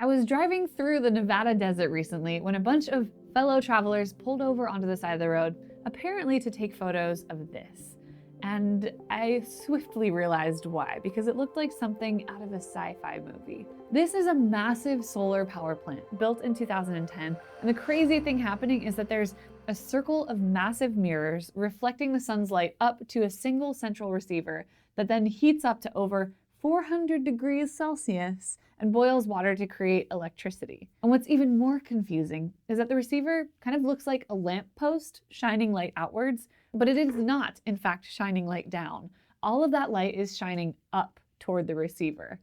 I was driving through the Nevada desert recently when a bunch of fellow travelers pulled over onto the side of the road, apparently to take photos of this. And I swiftly realized why, because it looked like something out of a sci-fi movie. This is a massive solar power plant built in 2010, and the crazy thing happening is that there's a circle of massive mirrors reflecting the sun's light up to a single central receiver that then heats up to over 400 degrees Celsius and boils water to create electricity. And what's even more confusing is that the receiver kind of looks like a lamppost shining light outwards, but it is not, in fact, shining light down. All of that light is shining up toward the receiver.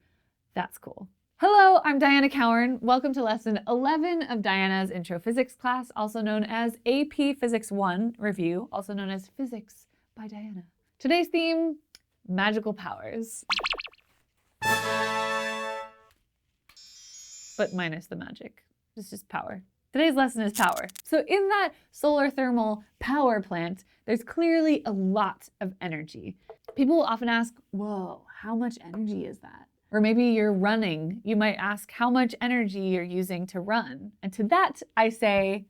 That's cool. Hello, I'm Dianna Cowern. Welcome to lesson 11 of Dianna's intro physics class, also known as AP Physics 1 review, also known as Physics by Dianna. Today's theme, magical powers. But minus the magic. It's just power. Today's lesson is power. So in that solar thermal power plant, there's clearly a lot of energy. People will often ask, whoa, how much energy is that? Or maybe you're running. You might ask how much energy you're using to run. And to that, I say,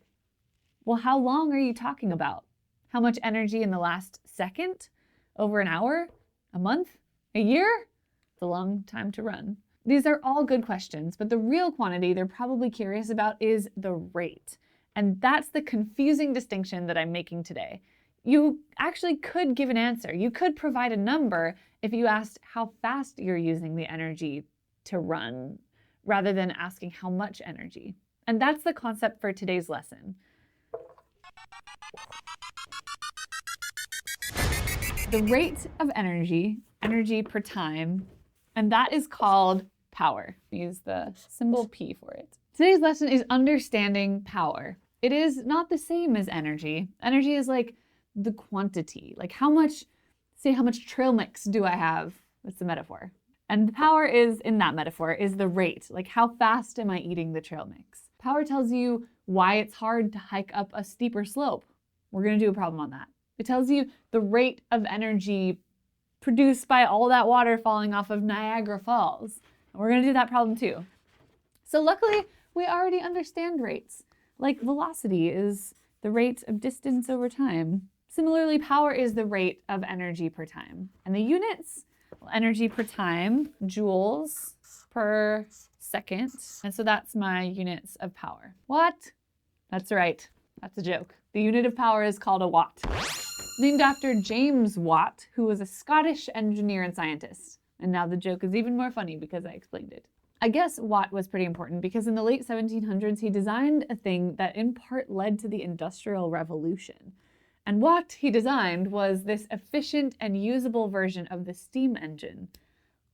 well, how long are you talking about? How much energy in the last second? Over an hour? A month? A year? It's a long time to run. These are all good questions, but the real quantity they're probably curious about is the rate. And that's the confusing distinction that I'm making today. You actually could give an answer. You could provide a number if you asked how fast you're using the energy to run, rather than asking how much energy. And that's the concept for today's lesson. The rate of energy per time, and that is called power. Use the symbol P for it. Today's lesson is understanding power. It is not the same as energy. Energy is like the quantity, like how much trail mix do I have? That's the metaphor. And the power is, in that metaphor, is the rate, like how fast am I eating the trail mix? Power tells you why it's hard to hike up a steeper slope. We're gonna do a problem on that. It tells you the rate of energy produced by all that water falling off of Niagara Falls. And we're gonna do that problem too. So luckily, we already understand rates. Like velocity is the rate of distance over time. Similarly, power is the rate of energy per time. And the units, well, energy per time, joules per second. And so that's my units of power. What? That's right, that's a joke. The unit of power is called a watt. Named after James Watt, who was a Scottish engineer and scientist. And now the joke is even more funny because I explained it. I guess Watt was pretty important because in the late 1700s, he designed a thing that in part led to the Industrial Revolution. And what he designed was this efficient and usable version of the steam engine.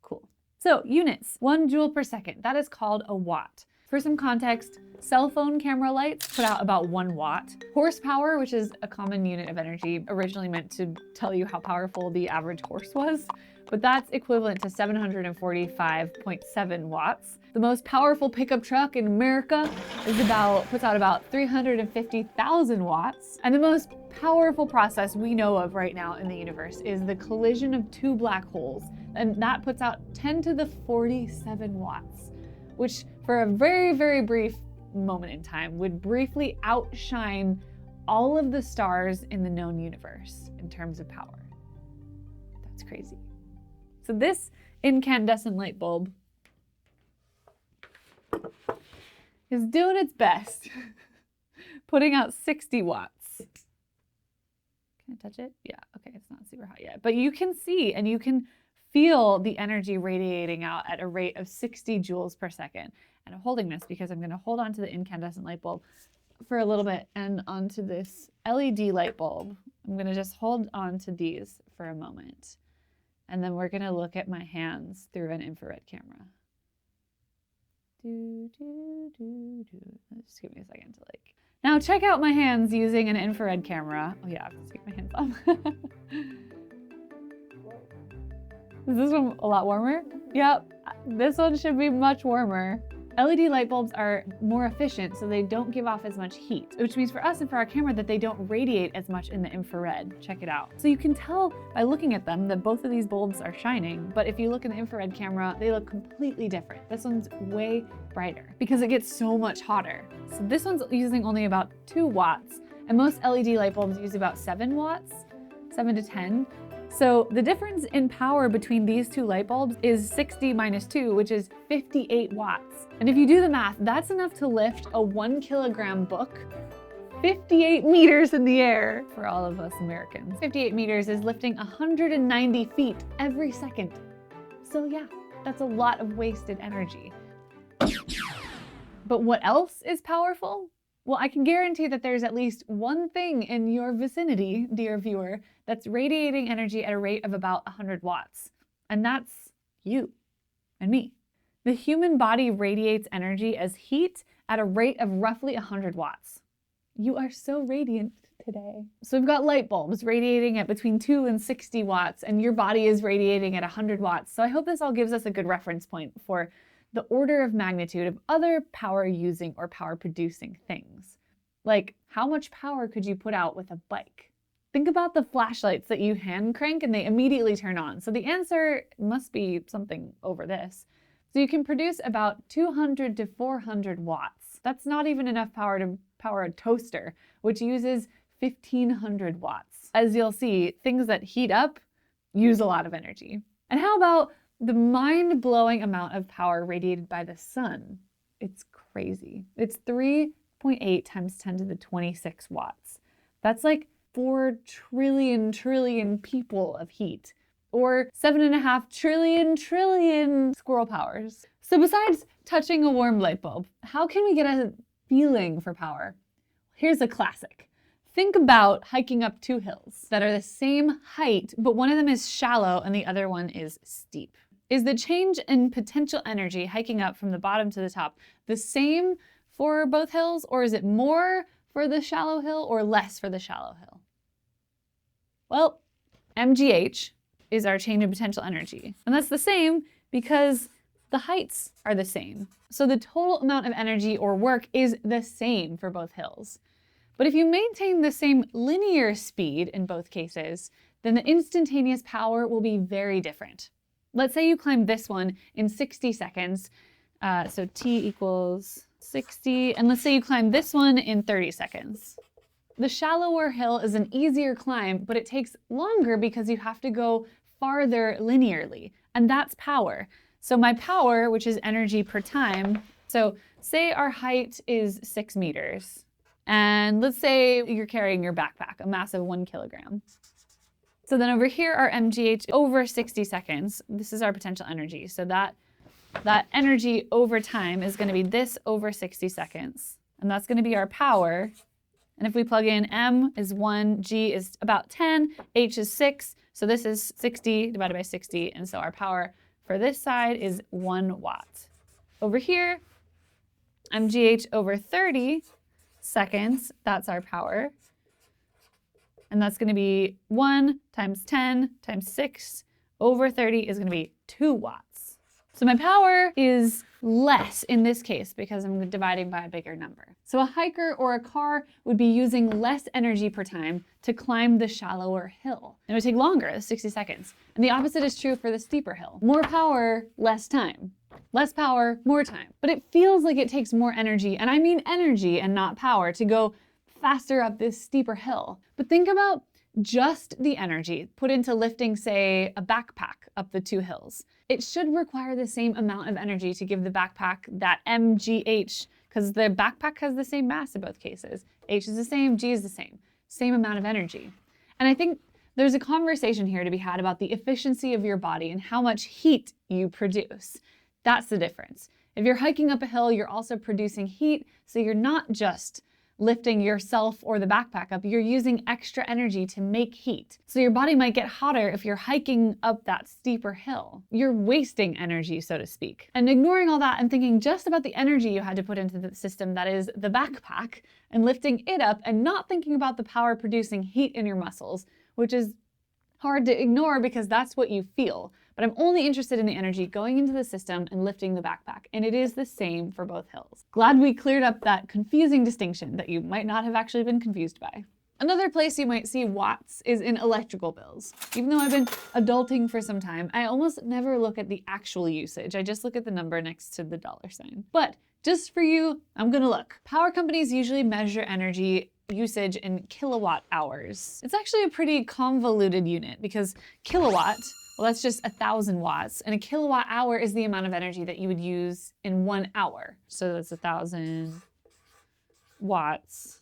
Cool. So units, 1 joule per second, that is called a watt. For some context, cell phone camera lights put out about 1 watt. Horsepower, which is a common unit of energy, originally meant to tell you how powerful the average horse was, but that's equivalent to 745.7 watts. The most powerful pickup truck in America puts out about 350,000 watts. And the most powerful process we know of right now in the universe is the collision of 2 black holes. And that puts out 10 to the 47 watts, which for a very, very brief moment in time would briefly outshine all of the stars in the known universe in terms of power. That's crazy. So this incandescent light bulb is doing its best, putting out 60 watts. Can I touch it? Yeah, okay, it's not super hot yet. But you can see and you can feel the energy radiating out at a rate of 60 joules per second. And I'm holding this because I'm gonna hold on to the incandescent light bulb for a little bit and onto this LED light bulb. I'm gonna just hold on to these for a moment. And then we're gonna look at my hands through an infrared camera. Just give me a second to like. Now check out my hands using an infrared camera. Oh yeah, I have to take my hands off. Is this one a lot warmer? Yep, this one should be much warmer. LED light bulbs are more efficient, so they don't give off as much heat, which means for us and for our camera that they don't radiate as much in the infrared. Check it out. So you can tell by looking at them that both of these bulbs are shining, but if you look in the infrared camera, they look completely different. This one's way brighter because it gets so much hotter. So this one's using only about 2 watts, and most LED light bulbs use about 7 watts, 7 to 10. So the difference in power between these 2 light bulbs is 60 minus 2, which is 58 watts. And if you do the math, that's enough to lift a 1 kilogram book 58 meters in the air for all of us Americans. 58 meters is lifting 190 feet every second. So yeah, that's a lot of wasted energy. But what else is powerful? Well, I can guarantee that there's at least one thing in your vicinity, dear viewer, that's radiating energy at a rate of about 100 watts. And that's you and me. The human body radiates energy as heat at a rate of roughly 100 watts. You are so radiant today. So we've got light bulbs radiating at between 2 and 60 watts, and your body is radiating at 100 watts. So I hope this all gives us a good reference point for the order of magnitude of other power-using or power-producing things. Like, how much power could you put out with a bike? Think about the flashlights that you hand crank and they immediately turn on. So the answer must be something over this. So you can produce about 200 to 400 watts. That's not even enough power to power a toaster, which uses 1500 watts. As you'll see, things that heat up use a lot of energy. And how about the mind-blowing amount of power radiated by the sun? It's crazy. It's 3.8 times 10 to the 26 watts. That's like 4 trillion people of heat, or 7.5 trillion squirrel powers. So besides touching a warm light bulb, how can we get a feeling for power? Here's a classic. Think about hiking up 2 hills that are the same height, but one of them is shallow and the other one is steep. Is the change in potential energy hiking up from the bottom to the top the same for both hills, or is it more for the shallow hill or less for the shallow hill? Well, mgh is our change in potential energy, and that's the same because the heights are the same. So the total amount of energy or work is the same for both hills. But if you maintain the same linear speed in both cases, then the instantaneous power will be very different. Let's say you climb this one in 60 seconds, so t equals 60, and let's say you climb this one in 30 seconds. The shallower hill is an easier climb, but it takes longer because you have to go farther linearly, and that's power. So my power, which is energy per time, so say our height is 6 meters, and let's say you're carrying your backpack, a mass of 1 kilogram. So then over here, our mgh over 60 seconds, this is our potential energy. So that energy over time is going to be this over 60 seconds. And that's going to be our power. And if we plug in m is 1, g is about 10, h is 6. So this is 60 divided by 60. And so our power for this side is 1 watt. Over here, mgh over 30 seconds, that's our power. And that's going to be 1 times 10 times 6 over 30 is going to be 2 watts. So my power is less in this case because I'm dividing by a bigger number. So a hiker or a car would be using less energy per time to climb the shallower hill. It would take longer, 60 seconds. And the opposite is true for the steeper hill. More power, less time. Less power, more time. But it feels like it takes more energy, and I mean energy and not power, to go faster up this steeper hill. But think about just the energy put into lifting, say, a backpack up the 2 hills. It should require the same amount of energy to give the backpack that mgh, because the backpack has the same mass in both cases. H is the same, G is the same amount of energy. And I think there's a conversation here to be had about the efficiency of your body and how much heat you produce. That's the difference. If you're hiking up a hill, you're also producing heat, so you're not just lifting yourself or the backpack up, you're using extra energy to make heat. So your body might get hotter if you're hiking up that steeper hill. You're wasting energy, so to speak. And ignoring all that and thinking just about the energy you had to put into the system that is the backpack and lifting it up, and not thinking about the power producing heat in your muscles, which is hard to ignore because that's what you feel. but I'm only interested in the energy going into the system and lifting the backpack, and it is the same for both hills. Glad we cleared up that confusing distinction that you might not have actually been confused by. Another place you might see watts is in electrical bills. Even though I've been adulting for some time, I almost never look at the actual usage. I just look at the number next to the dollar sign. But just for you, I'm gonna look. Power companies usually measure energy usage in kilowatt hours. It's actually a pretty convoluted unit because kilowatt, well, that's just 1,000 watts, and a kilowatt hour is the amount of energy that you would use in 1 hour. So that's 1,000 watts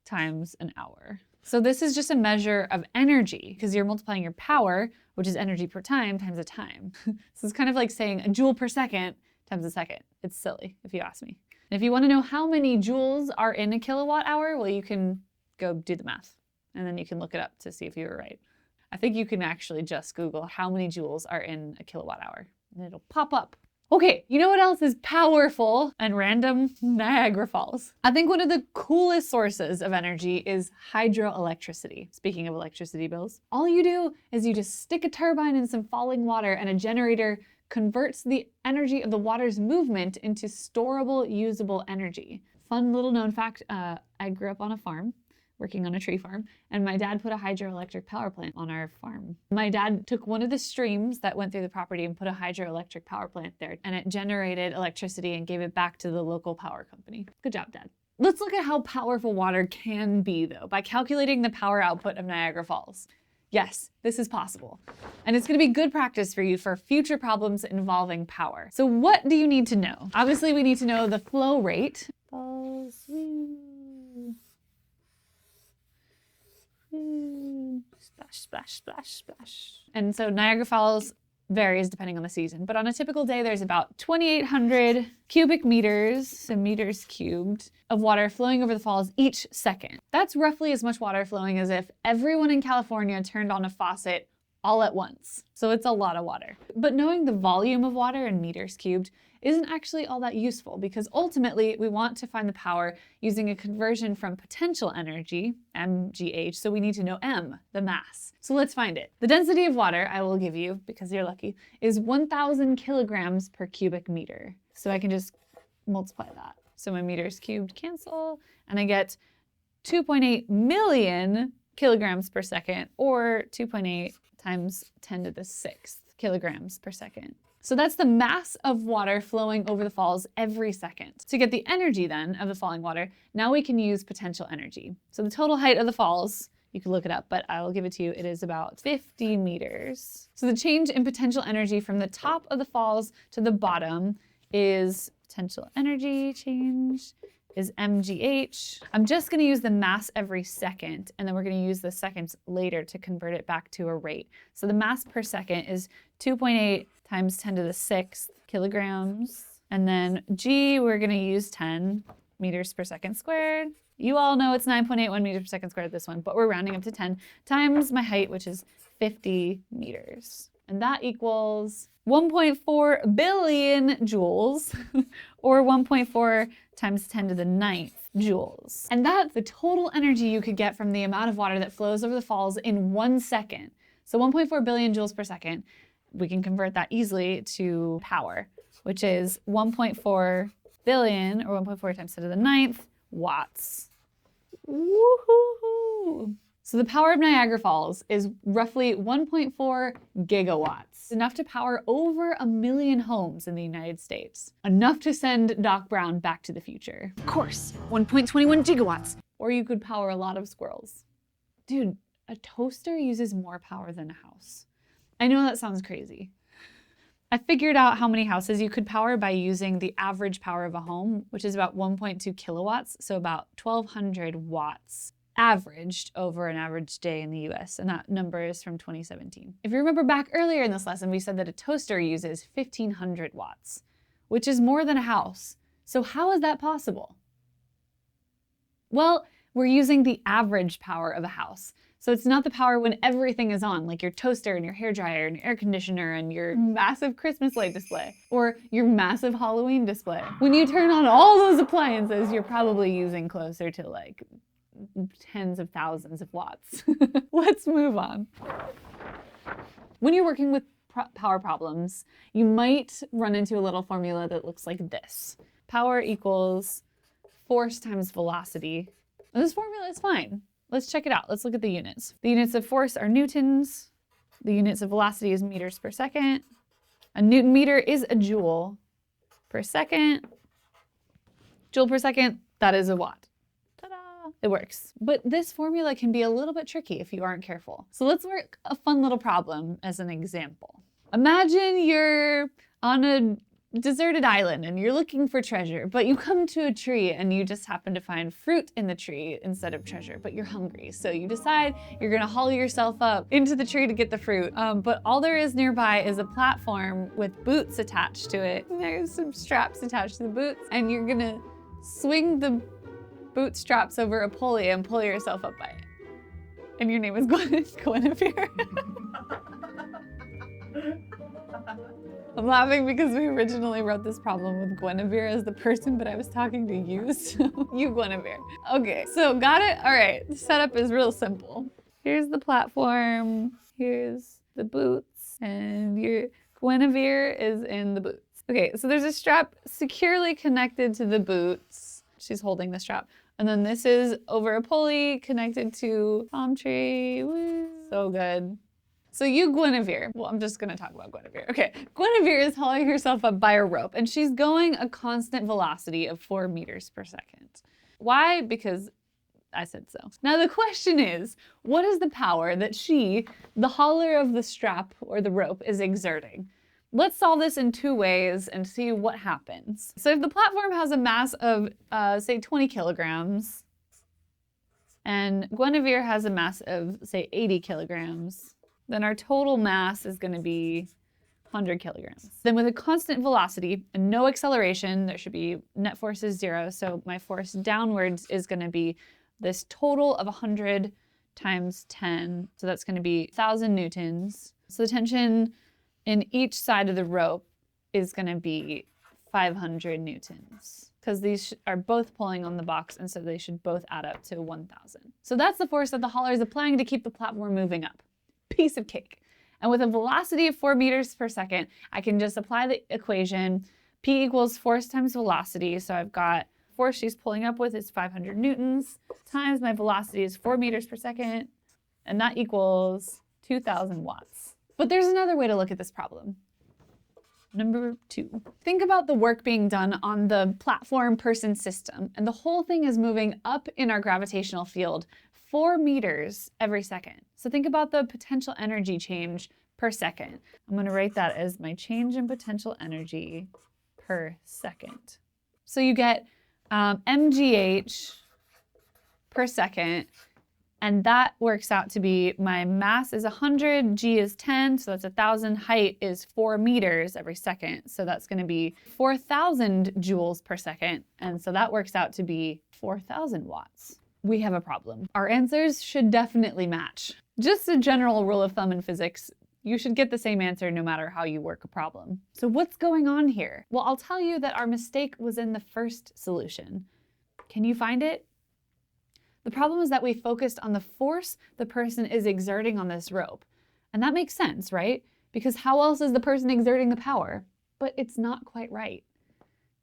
times an hour. So this is just a measure of energy because you're multiplying your power, which is energy per time, times a time. So it's kind of like saying a joule per second times a second. It's silly if you ask me. And if you want to know how many joules are in a kilowatt hour, well, you can go do the math and then you can look it up to see if you were right. I think you can actually just Google how many joules are in a kilowatt hour and it'll pop up. Okay, you know what else is powerful and random? Niagara Falls. I think one of the coolest sources of energy is hydroelectricity. Speaking of electricity bills, all you do is you just stick a turbine in some falling water and a generator converts the energy of the water's movement into storable, usable energy. Fun little known fact, I grew up on a farm, working on a tree farm, and my dad put a hydroelectric power plant on our farm. My dad took one of the streams that went through the property and put a hydroelectric power plant there, and it generated electricity and gave it back to the local power company. Good job, Dad. Let's look at how powerful water can be, though, by calculating the power output of Niagara Falls. Yes, this is possible. And it's gonna be good practice for you for future problems involving power. So what do you need to know? Obviously, we need to know the flow rate. Splash, splash, splash, splash. And so Niagara Falls varies depending on the season, but on a typical day, there's about 2,800 cubic meters, so meters cubed, of water flowing over the falls each second. That's roughly as much water flowing as if everyone in California turned on a faucet all at once. So it's a lot of water. But knowing the volume of water in meters cubed isn't actually all that useful because ultimately we want to find the power using a conversion from potential energy, mgh, so we need to know m, the mass. So let's find it. The density of water, I will give you, because you're lucky, is 1,000 kilograms per cubic meter. So I can just multiply that. So my meters cubed cancel, and I get 2.8 million kilograms per second, or 2.8 times 10 to the 6th kilograms per second. So that's the mass of water flowing over the falls every second. To get the energy then of the falling water, now we can use potential energy. So the total height of the falls, you can look it up, but I will give it to you. It is about 50 meters. So the change in potential energy from the top of the falls to the bottom is potential energy change is mgh. I'm just gonna use the mass every second, and then we're gonna use the seconds later to convert it back to a rate. So the mass per second is 2.8 times 10 to the 6th kilograms. And then G, we're gonna use 10 meters per second squared. You all know it's 9.81 meters per second squared, this one, but we're rounding up to 10 times my height, which is 50 meters. And that equals 1.4 billion joules, or 1.4 times 10 to the 9th joules. And that's the total energy you could get from the amount of water that flows over the falls in 1 second. So 1.4 billion joules per second, we can convert that easily to power, which is 1.4 billion, or 1.4 times 10 to the 9th watts. Woohoo! So the power of Niagara Falls is roughly 1.4 gigawatts, enough to power over 1 million homes in the United States. Enough to send Doc Brown back to the future. Of course, 1.21 gigawatts. Or you could power a lot of squirrels. Dude, a toaster uses more power than a house. I know that sounds crazy. I figured out how many houses you could power by using the average power of a home, which is about 1.2 kilowatts, so about 1,200 watts. Averaged over an average day in the US, and that number is from 2017. If you remember back earlier in this lesson, we said that a toaster uses 1,500 watts, which is more than a house. So how is that possible? Well, we're using the average power of a house. So it's not the power when everything is on, like your toaster and your hairdryer and your air conditioner and your massive Christmas light display, or your massive Halloween display. When you turn on all those appliances, you're probably using closer to like tens of thousands of watts. Let's move on. When you're working with power problems, you might run into a little formula that looks like this. Power equals force times velocity. And this formula is fine. Let's check it out. Let's look at the units. The units of force are newtons. The units of velocity is meters per second. A newton meter is a joule per second. Joule per second, that is a watt. Ta-da! It works. But this formula can be a little bit tricky if you aren't careful. So let's work a fun little problem as an example. Imagine you're on a deserted island and you're looking for treasure, but you come to a tree and you just happen to find fruit in the tree instead of treasure, but you're hungry. So you decide you're gonna haul yourself up into the tree to get the fruit. But all there is nearby is a platform with boots attached to it. And there's some straps attached to the boots, and you're gonna swing the boot straps over a pulley and pull yourself up by it. And your name is Guinevere. I'm laughing because we originally wrote this problem with Guinevere as the person, but I was talking to you, so you Guinevere. Okay, so got it? All right, the setup is real simple. Here's the platform, here's the boots, and your Guinevere is in the boots. Okay, so there's a strap securely connected to the boots. She's holding the strap. And then this is over a pulley connected to palm tree. Woo. So good. So you, Guinevere, well, I'm just gonna talk about Guinevere. Okay, Guinevere is hauling herself up by a rope, and she's going a constant velocity of 4 meters per second. Why? Because I said so. Now the question is, what is the power that she, the hauler of the strap or the rope, is exerting? Let's solve this in 2 ways and see what happens. So if the platform has a mass of, say, 20 kilograms, and Guinevere has a mass of, say, 80 kilograms, then our total mass is going to be 100 kilograms. Then with a constant velocity and no acceleration, there should be net force is 0. So my force downwards is going to be this total of 100 times 10. So that's going to be 1,000 newtons. So the tension in each side of the rope is going to be 500 newtons because these are both pulling on the box, and so they should both add up to 1,000. So that's the force that the hauler is applying to keep the platform moving up. Piece of cake. And with a velocity of 4 meters per second, I can just apply the equation. P equals force times velocity. So I've got force she's pulling up with is 500 newtons times my velocity is 4 meters per second. And that equals 2,000 watts. But there's another way to look at this problem. Number 2. Think about the work being done on the platform person system. And the whole thing is moving up in our gravitational field 4 meters every second. So think about the potential energy change per second. I'm going to write that as my change in potential energy per second. So you get mgh per second, and that works out to be my mass is 100, g is 10, so that's 1,000. Height is 4 meters every second, so that's going to be 4,000 joules per second, and so that works out to be 4,000 watts. We have a problem. Our answers should definitely match. Just a general rule of thumb in physics, you should get the same answer no matter how you work a problem. So what's going on here? Well, I'll tell you that our mistake was in the first solution. Can you find it? The problem is that we focused on the force the person is exerting on this rope. And that makes sense, right? Because how else is the person exerting the power? But it's not quite right.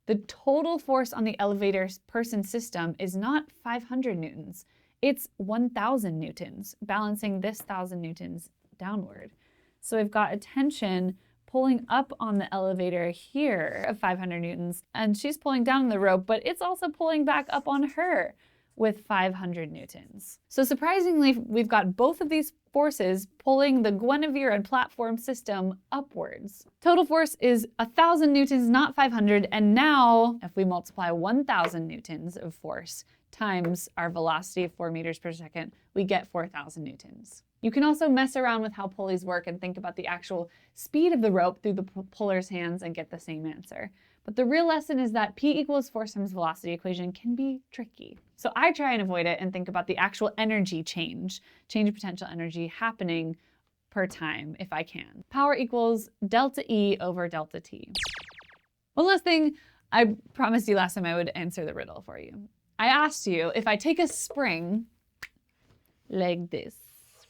The total force on the elevator's person system is not 500 newtons. It's 1,000 newtons, balancing this 1,000 newtons downward. So we've got a tension pulling up on the elevator here of 500 newtons, and she's pulling down the rope, but it's also pulling back up on her with 500 newtons. So surprisingly, we've got both of these forces pulling the Guinevere and platform system upwards. Total force is 1,000 newtons, not 500, and now if we multiply 1,000 newtons of force times our velocity of 4 meters per second, we get 4,000 newtons. You can also mess around with how pulleys work and think about the actual speed of the rope through the puller's hands and get the same answer. But the real lesson is that P equals force times velocity equation can be tricky. So I try and avoid it and think about the actual energy change of potential energy happening per time if I can. Power equals delta E over delta T. One last thing, I promised you last time I would answer the riddle for you. I asked you if I take a spring like this,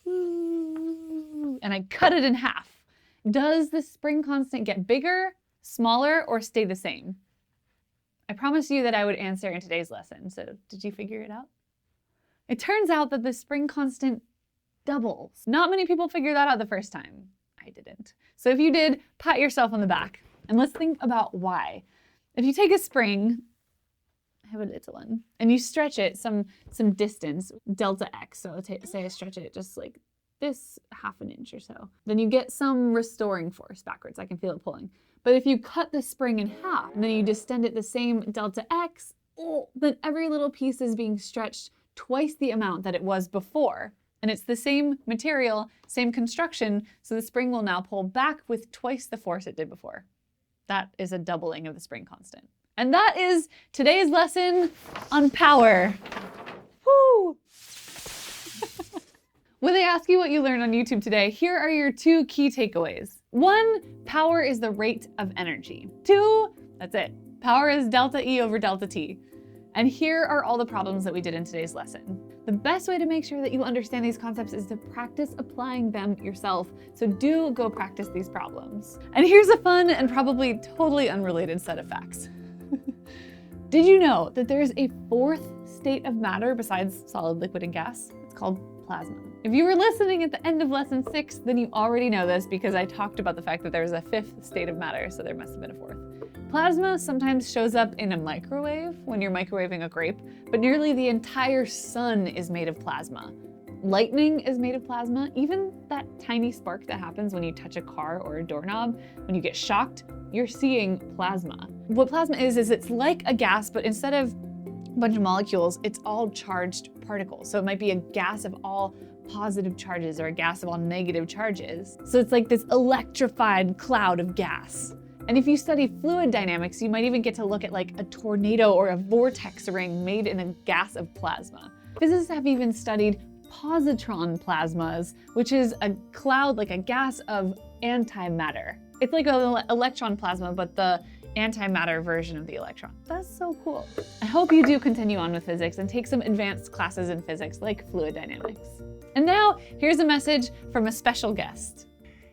and I cut it in half, Does the spring constant get bigger, smaller, or stay the same? I promised you that I would answer in today's lesson, so did you figure it out? It turns out that the spring constant doubles. Not many people figure that out the first time. I didn't. So if you did, pat yourself on the back. And let's think about why. If you take a spring, I have a little one, and you stretch it some distance, delta x, so say I stretch it just like this half an inch or so, then you get some restoring force backwards. I can feel it pulling. But if you cut the spring in half and then you distend it the same delta x, then every little piece is being stretched twice the amount that it was before. And it's the same material, same construction, so the spring will now pull back with twice the force it did before. That is a doubling of the spring constant. And that is today's lesson on power. Woo! When they ask you what you learned on YouTube today, here are your 2 key takeaways. 1, power is the rate of energy. 2, that's it. Power is delta E over delta T. And here are all the problems that we did in today's lesson. The best way to make sure that you understand these concepts is to practice applying them yourself. So do go practice these problems. And here's a fun and probably totally unrelated set of facts. Did you know that there's a 4th state of matter besides solid, liquid, and gas? It's called plasma. If you were listening at the end of lesson 6, then you already know this because I talked about the fact that there's a 5th state of matter, so there must have been a 4th. Plasma sometimes shows up in a microwave when you're microwaving a grape, but nearly the entire sun is made of plasma. Lightning is made of plasma. Even that tiny spark that happens when you touch a car or a doorknob, when you get shocked, you're seeing plasma. What plasma is it's like a gas, but instead of a bunch of molecules, it's all charged particles. So it might be a gas of all positive charges or a gas of all negative charges. So it's like this electrified cloud of gas. And if you study fluid dynamics, you might even get to look at like a tornado or a vortex ring made in a gas of plasma. Physicists have even studied positron plasmas, which is a cloud, like a gas of antimatter. It's like an electron plasma, but the antimatter version of the electron. That's so cool. I hope you do continue on with physics and take some advanced classes in physics like fluid dynamics. And now, here's a message from a special guest.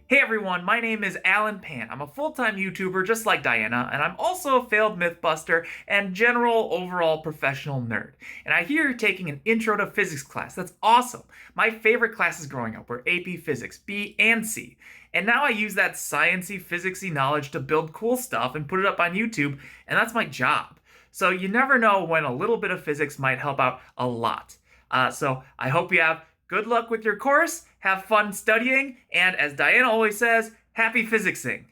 Hey everyone, my name is Alan Pan. I'm a full-time YouTuber just like Dianna, and I'm also a failed Mythbuster and general overall professional nerd. And I hear you're taking an Intro to Physics class. That's awesome. My favorite classes growing up were AP Physics, B and C. And now I use that sciencey, physicsy knowledge to build cool stuff and put it up on YouTube, and that's my job. So you never know when a little bit of physics might help out a lot. So I hope you have good luck with your course, have fun studying, and as Dianna always says, happy physicsing.